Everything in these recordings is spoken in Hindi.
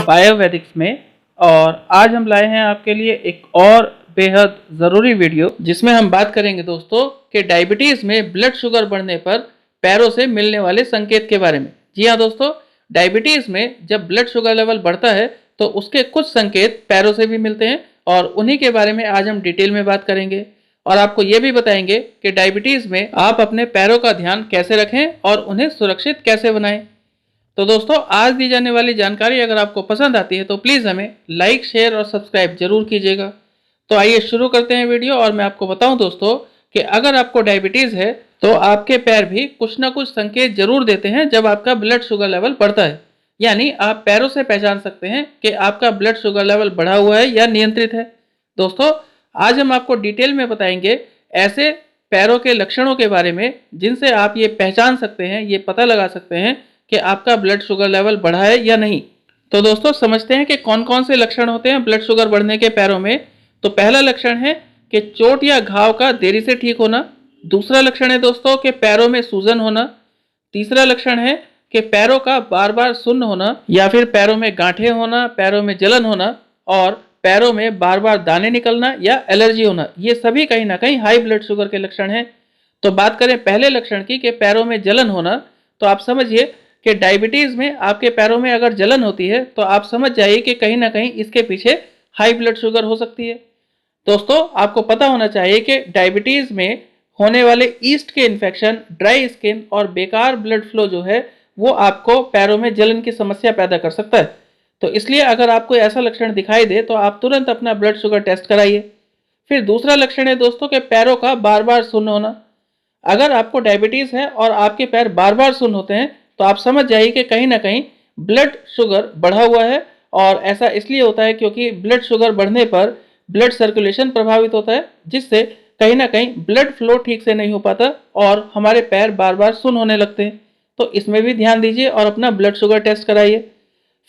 बायोवेदिक्स में। और आज हम लाए हैं आपके लिए एक और बेहद ज़रूरी वीडियो, जिसमें हम बात करेंगे दोस्तों कि डायबिटीज़ में ब्लड शुगर बढ़ने पर पैरों से मिलने वाले संकेत के बारे में। जी हाँ दोस्तों, डायबिटीज़ में जब ब्लड शुगर लेवल बढ़ता है तो उसके कुछ संकेत पैरों से भी मिलते हैं, और उन्हीं के बारे में आज हम डिटेल में बात करेंगे। और आपको ये भी बताएंगे कि डायबिटीज़ में आप अपने पैरों का ध्यान कैसे रखें और उन्हें सुरक्षित कैसे बनाएं। तो दोस्तों, आज दी जाने वाली जानकारी अगर आपको पसंद आती है तो प्लीज़ हमें लाइक, शेयर और सब्सक्राइब जरूर कीजिएगा। तो आइए शुरू करते हैं वीडियो। और मैं आपको बताऊं दोस्तों कि अगर आपको डायबिटीज़ है तो आपके पैर भी कुछ ना कुछ संकेत जरूर देते हैं जब आपका ब्लड शुगर लेवल बढ़ता है। यानी आप पैरों से पहचान सकते हैं कि आपका ब्लड शुगर लेवल बढ़ा हुआ है या नियंत्रित है। दोस्तों, आज हम आपको डिटेल में बताएंगे ऐसे पैरों के लक्षणों के बारे में जिनसे आप ये पहचान सकते हैं, ये पता लगा सकते हैं कि आपका ब्लड शुगर लेवल बढ़ा है या नहीं। तो दोस्तों, समझते हैं कि कौन कौन से लक्षण होते हैं ब्लड शुगर बढ़ने के पैरों में। तो पहला लक्षण है कि चोट या घाव का देरी से ठीक होना। दूसरा लक्षण है दोस्तों कि पैरों में सूजन होना। तीसरा लक्षण है कि पैरों का बार बार सुन्न होना, या फिर पैरों में गांठें होना, पैरों में जलन होना, और पैरों में बार बार दाने निकलना या एलर्जी होना। ये सभी कहीं ना कहीं हाई ब्लड शुगर के लक्षण हैं। तो बात करें पहले लक्षण की कि पैरों में जलन होना, तो आप समझिए कि डायबिटीज़ में आपके पैरों में अगर जलन होती है तो आप समझ जाइए कि कहीं ना कहीं इसके पीछे हाई ब्लड शुगर हो सकती है। दोस्तों, आपको पता होना चाहिए कि डायबिटीज़ में होने वाले ईस्ट के इन्फेक्शन, ड्राई स्किन और बेकार ब्लड फ्लो जो है वो आपको पैरों में जलन की समस्या पैदा कर सकता है। तो इसलिए अगर आपको ऐसा लक्षण दिखाई दे तो आप तुरंत अपना ब्लड शुगर टेस्ट कराइए। फिर दूसरा लक्षण है दोस्तों कि पैरों का बार बार सुन्न होना। अगर आपको डायबिटीज़ है और आपके पैर बार बार सुन्न होते हैं तो आप समझ जाइए कि कहीं ना कहीं ब्लड शुगर बढ़ा हुआ है। और ऐसा इसलिए होता है क्योंकि ब्लड शुगर बढ़ने पर ब्लड सर्कुलेशन प्रभावित होता है, जिससे कहीं ना कहीं ब्लड फ्लो ठीक से नहीं हो पाता और हमारे पैर बार बार सुन्न होने लगते हैं। तो इसमें भी ध्यान दीजिए और अपना ब्लड शुगर टेस्ट कराइए।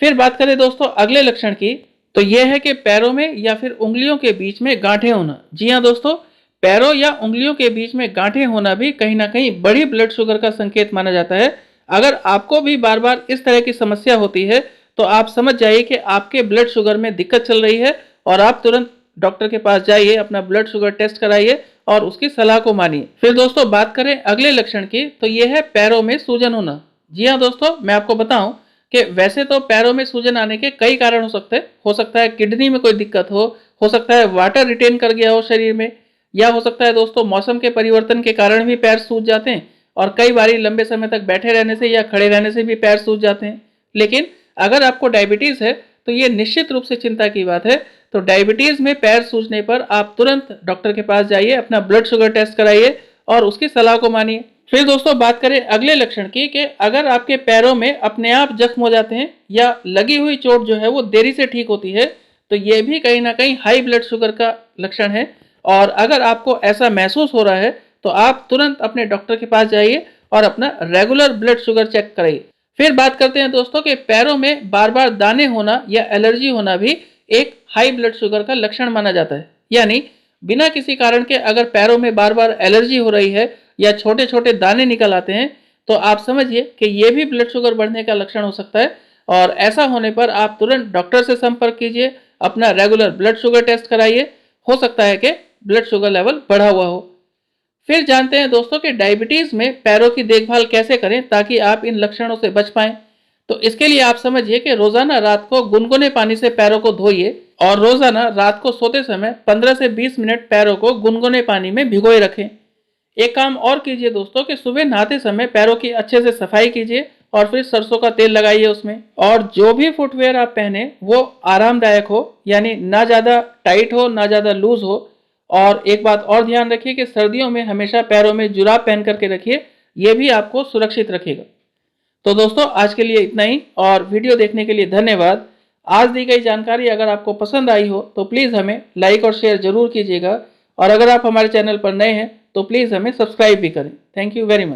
फिर बात करें दोस्तों अगले लक्षण की, तो यह है कि पैरों में या फिर उंगलियों के बीच में गांठें होना। जी हाँ दोस्तों, पैरों या उंगलियों के बीच में गांठें होना भी कहीं ना कहीं बड़ी ब्लड शुगर का संकेत माना जाता है। अगर आपको भी बार बार इस तरह की समस्या होती है तो आप समझ जाइए कि आपके ब्लड शुगर में दिक्कत चल रही है, और आप तुरंत डॉक्टर के पास जाइए, अपना ब्लड शुगर टेस्ट कराइए और उसकी सलाह को मानिए। फिर दोस्तों बात करें अगले लक्षण की, तो यह है पैरों में सूजन होना। जी हाँ दोस्तों, मैं आपको बताऊं कि वैसे तो पैरों में सूजन आने के कई कारण हो सकते हैं। हो सकता है किडनी में कोई दिक्कत हो सकता है वाटर रिटेन कर गया हो शरीर में, या हो सकता है दोस्तों मौसम के परिवर्तन के कारण भी पैर सूज जाते हैं, और कई बारी लंबे समय तक बैठे रहने से या खड़े रहने से भी पैर सूज जाते हैं। लेकिन अगर आपको डायबिटीज़ है तो ये निश्चित रूप से चिंता की बात है। तो डायबिटीज़ में पैर सूजने पर आप तुरंत डॉक्टर के पास जाइए, अपना ब्लड शुगर टेस्ट कराइए और उसकी सलाह को मानिए। फिर दोस्तों बात करें अगले लक्षण की कि अगर आपके पैरों में अपने आप जख्म हो जाते हैं या लगी हुई चोट जो है वो देरी से ठीक होती है, तो ये भी कहीं ना कहीं हाई ब्लड शुगर का लक्षण है। और अगर आपको ऐसा महसूस हो रहा है तो आप तुरंत अपने डॉक्टर के पास जाइए और अपना रेगुलर ब्लड शुगर चेक कराइए। फिर बात करते हैं दोस्तों कि पैरों में बार बार दाने होना या एलर्जी होना भी एक हाई ब्लड शुगर का लक्षण माना जाता है। यानी बिना किसी कारण के अगर पैरों में बार बार एलर्जी हो रही है या छोटे छोटे दाने निकल आते हैं तो आप समझिए कि ये भी ब्लड शुगर बढ़ने का लक्षण हो सकता है। और ऐसा होने पर आप तुरंत डॉक्टर से संपर्क कीजिए, अपना रेगुलर ब्लड शुगर टेस्ट कराइए। हो सकता है कि ब्लड शुगर लेवल बढ़ा हुआ हो। फिर जानते हैं दोस्तों कि डायबिटीज़ में पैरों की देखभाल कैसे करें ताकि आप इन लक्षणों से बच पाएं। तो इसके लिए आप समझिए कि रोजाना रात को गुनगुने पानी से पैरों को धोइए, और रोजाना रात को सोते समय 15 से 20 मिनट पैरों को गुनगुने पानी में भिगोए रखें। एक काम और कीजिए दोस्तों कि सुबह नहाते समय पैरों की अच्छे से सफाई कीजिए और फिर सरसों का तेल लगाइए उसमें। और जो भी फुटवेयर आप पहने वो आरामदायक हो, यानी ना ज़्यादा टाइट हो ना ज़्यादा लूज हो। और एक बात और ध्यान रखिए कि सर्दियों में हमेशा पैरों में जुराब पहन करके रखिए, ये भी आपको सुरक्षित रखेगा। तो दोस्तों आज के लिए इतना ही, और वीडियो देखने के लिए धन्यवाद। आज दी गई जानकारी अगर आपको पसंद आई हो तो प्लीज़ हमें लाइक और शेयर जरूर कीजिएगा, और अगर आप हमारे चैनल पर नए हैं तो प्लीज़ हमें सब्सक्राइब भी करें। Thank you very much.